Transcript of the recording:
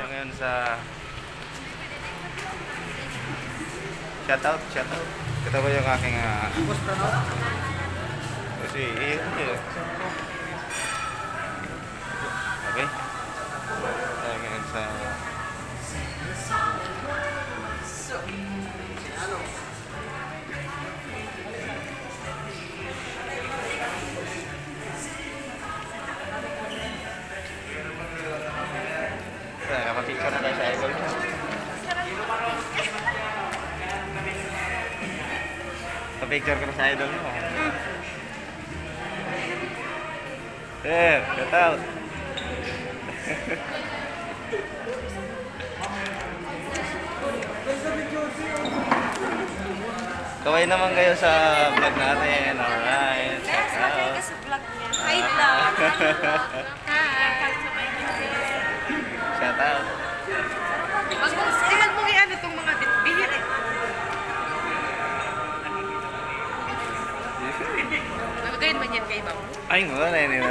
Ngayon sa shoutout. Ito ko yung aking kasi okay. Tayo ngayon sa kapapicture na tayo sa idol. Kapicture ka na sa idol mo. Sir, get out. Kaway naman kayo sa vlog natin. Alright. Shout out. Sa vlog niya. Hi vlog. Hi. Shout out. Tingnan mo kaya ano itong mga bitbihit eh. Nagagayin man yan kay Ma'am. Ay, wala na yun.